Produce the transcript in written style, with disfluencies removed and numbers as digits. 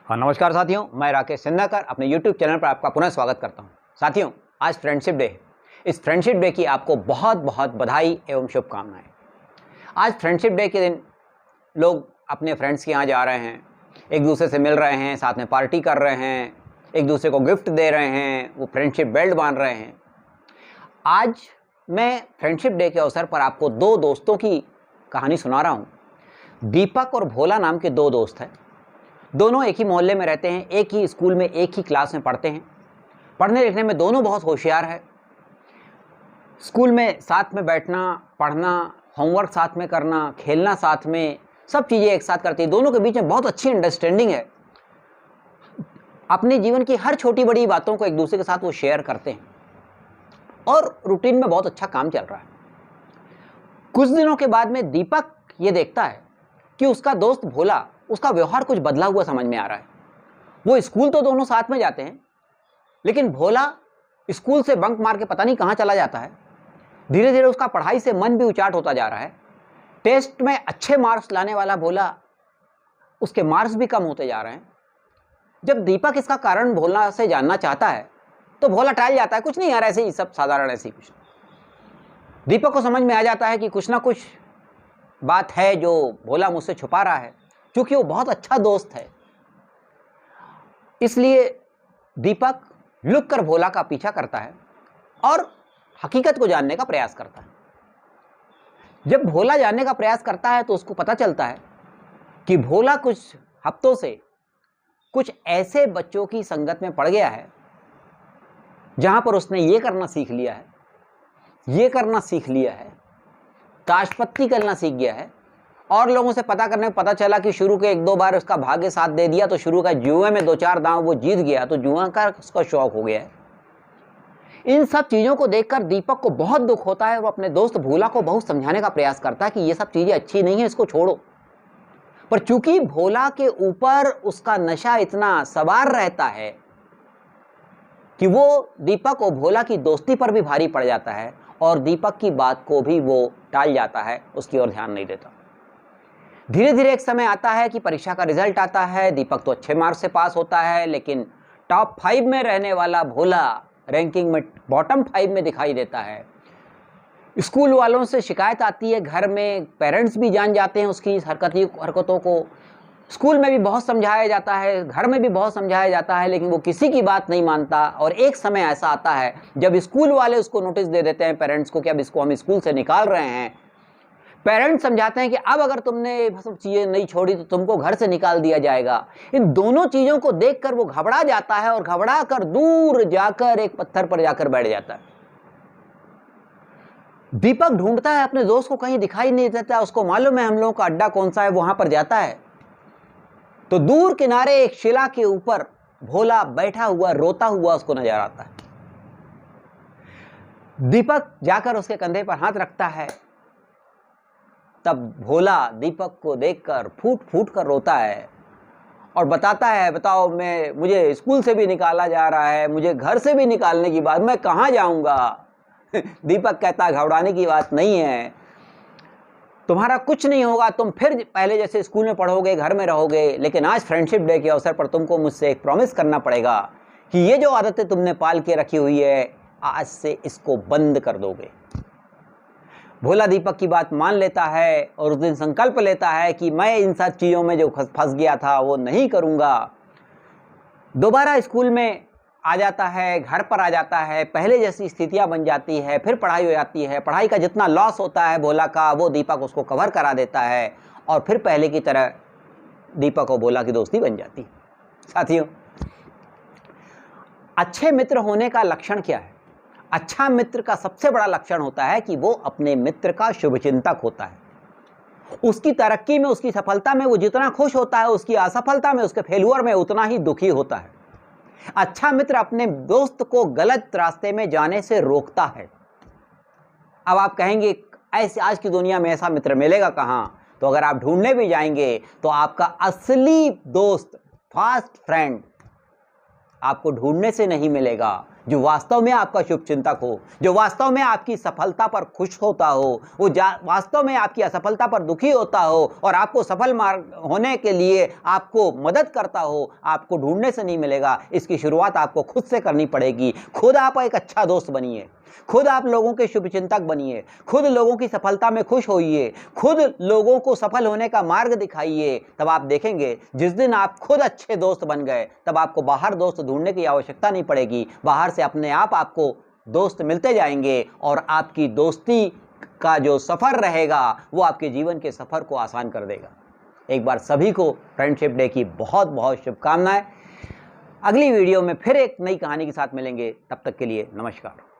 हाँ नमस्कार साथियों, मैं राकेश सिन्नाकर अपने YouTube चैनल पर आपका पुनः स्वागत करता हूँ। साथियों, आज फ्रेंडशिप डे है। इस फ्रेंडशिप डे की आपको बहुत बहुत बधाई एवं शुभकामनाएं। आज फ्रेंडशिप डे के दिन लोग अपने फ्रेंड्स के यहाँ जा रहे हैं, एक दूसरे से मिल रहे हैं, साथ में पार्टी कर रहे हैं, एक दूसरे को गिफ्ट दे रहे हैं, वो फ्रेंडशिप बेल्ट बांध रहे हैं। आज मैं फ्रेंडशिप डे के अवसर पर आपको दो दोस्तों की कहानी सुना रहा हूँ। दीपक और भोला नाम के दो दोस्त हैं। दोनों एक ही मोहल्ले में रहते हैं, एक ही स्कूल में एक ही क्लास में पढ़ते हैं। पढ़ने लिखने में दोनों बहुत होशियार है। स्कूल में साथ में बैठना, पढ़ना, होमवर्क साथ में करना, खेलना साथ में, सब चीज़ें एक साथ करते हैं। दोनों के बीच में बहुत अच्छी अंडरस्टैंडिंग है। अपने जीवन की हर छोटी बड़ी बातों को एक दूसरे के साथ वो शेयर करते हैं और रूटीन में बहुत अच्छा काम चल रहा है। कुछ दिनों के बाद में दीपक ये देखता है कि उसका दोस्त भोला, उसका व्यवहार कुछ बदला हुआ समझ में आ रहा है। वो स्कूल तो दोनों साथ में जाते हैं, लेकिन भोला स्कूल से बंक मार के पता नहीं कहाँ चला जाता है। धीरे धीरे उसका पढ़ाई से मन भी उचाट होता जा रहा है। टेस्ट में अच्छे मार्क्स लाने वाला भोला, उसके मार्क्स भी कम होते जा रहे हैं। जब दीपक इसका कारण भोला से जानना चाहता है तो भोला टाल जाता है, कुछ नहीं यार, ऐसे ही सब साधारण, ऐसे ही कुछ। दीपक को समझ में आ जाता है कि कुछ ना कुछ बात है जो भोला मुझसे छुपा रहा है, क्योंकि वो बहुत अच्छा दोस्त है। इसलिए दीपक लुक कर भोला का पीछा करता है और हकीकत को जानने का प्रयास करता है। जब भोला जानने का प्रयास करता है तो उसको पता चलता है कि भोला कुछ हफ्तों से कुछ ऐसे बच्चों की संगत में पड़ गया है जहां पर उसने ये करना सीख लिया है, ये करना सीख लिया है, ताशपत्ती करना सीख गया है। और लोगों से पता करने में पता चला कि शुरू के एक दो बार उसका भाग्य साथ दे दिया तो शुरू का जुए में दो चार दांव वो जीत गया, तो जुआ का उसका शौक हो गया है। इन सब चीज़ों को देखकर दीपक को बहुत दुख होता है। वो अपने दोस्त भोला को बहुत समझाने का प्रयास करता है कि ये सब चीज़ें अच्छी नहीं है, इसको छोड़ो। पर चूंकि भोला के ऊपर उसका नशा इतना सवार रहता है कि वो दीपक और भोला की दोस्ती पर भी भारी पड़ जाता है और दीपक की बात को भी वो टाल जाता है, उसकी ओर ध्यान नहीं देता। धीरे धीरे एक समय आता है कि परीक्षा का रिजल्ट आता है। दीपक तो अच्छे मार्क्स से पास होता है, लेकिन टॉप 5 में रहने वाला भोला रैंकिंग में बॉटम 5 में दिखाई देता है। स्कूल वालों से शिकायत आती है, घर में पेरेंट्स भी जान जाते हैं उसकी हरकतों को। स्कूल में भी बहुत समझाया जाता है, घर में भी बहुत समझाया जाता है, लेकिन वो किसी की बात नहीं मानता। और एक समय ऐसा आता है जब स्कूल वाले उसको नोटिस दे देते हैं पेरेंट्स को कि अब इसको हम स्कूल से निकाल रहे हैं। पेरेंट्स समझाते हैं कि अब अगर तुमने ये सब चीज़ें नहीं छोड़ी तो तुमको घर से निकाल दिया जाएगा। इन दोनों चीज़ों को देखकर वो घबरा जाता है और घबरा कर दूर जाकर एक पत्थर पर जाकर बैठ जाता है। दीपक ढूंढता है अपने दोस्त को, कहीं दिखाई नहीं देता। उसको मालूम है हम लोगों का अड्डा कौन सा है, वहां पर जाता है तो दूर किनारे एक शिला के ऊपर भोला बैठा हुआ रोता हुआ उसको नजर आता है। दीपक जाकर उसके कंधे पर हाथ रखता है। तब भोला दीपक को देखकर फूट फूट कर रोता है और बताता है, बताओ मुझे स्कूल से भी निकाला जा रहा है, मुझे घर से भी निकालने की बात, मैं कहाँ जाऊंगा। दीपक कहता है घबराने की बात नहीं है, तुम्हारा कुछ नहीं होगा, तुम फिर पहले जैसे स्कूल में पढ़ोगे, घर में रहोगे, लेकिन आज फ्रेंडशिप डे के अवसर पर तुमको मुझसे एक प्रॉमिस करना पड़ेगा कि ये जो आदतें तुमने पाल के रखी हुई है, आज से इसको बंद कर दोगे। भोला दीपक की बात मान लेता है और उस दिन संकल्प लेता है कि मैं इन सब चीज़ों में जो फंस गया था वो नहीं करूँगा। दोबारा स्कूल में आ जाता है, घर पर आ जाता है, पहले जैसी स्थितियां बन जाती है, फिर पढ़ाई हो जाती है। पढ़ाई का जितना लॉस होता है भोला का, वो दीपक उसको कवर करा देता है और फिर पहले की तरह दीपक और भोला की दोस्ती बन जाती है। साथियों, अच्छे मित्र होने का लक्षण क्या है? अच्छा मित्र का सबसे बड़ा लक्षण होता है कि वो अपने मित्र का शुभचिंतक होता है। उसकी तरक्की में, उसकी सफलता में वो जितना खुश होता है, उसकी असफलता में, उसके फेल्यूर में उतना ही दुखी होता है। अच्छा मित्र अपने दोस्त को गलत रास्ते में जाने से रोकता है। अब आप कहेंगे ऐसे आज की दुनिया में ऐसा मित्र मिलेगा कहां? तो अगर आप ढूंढने भी जाएंगे तो आपका असली दोस्त, फास्ट फ्रेंड आपको ढूंढने से नहीं मिलेगा, जो वास्तव में आपका शुभचिंतक हो, जो वास्तव में आपकी सफलता पर खुश होता हो, वो वास्तव में आपकी असफलता पर दुखी होता हो और आपको सफल मार्ग होने के लिए आपको मदद करता हो, आपको ढूंढने से नहीं मिलेगा। इसकी शुरुआत आपको खुद से करनी पड़ेगी। खुद आप एक अच्छा दोस्त बनिए, खुद आप लोगों के शुभचिंतक बनिए, खुद लोगों की सफलता में खुश होइए, खुद लोगों को सफल होने का मार्ग दिखाइए। तब आप देखेंगे जिस दिन आप खुद अच्छे दोस्त बन गए, तब आपको बाहर दोस्त ढूंढने की आवश्यकता नहीं पड़ेगी। बाहर से अपने आप आपको दोस्त मिलते जाएंगे और आपकी दोस्ती का जो सफ़र रहेगा वो आपके जीवन के सफ़र को आसान कर देगा। एक बार सभी को फ्रेंडशिप डे की बहुत बहुत शुभकामनाएं। अगली वीडियो में फिर एक नई कहानी के साथ मिलेंगे। तब तक के लिए नमस्कार।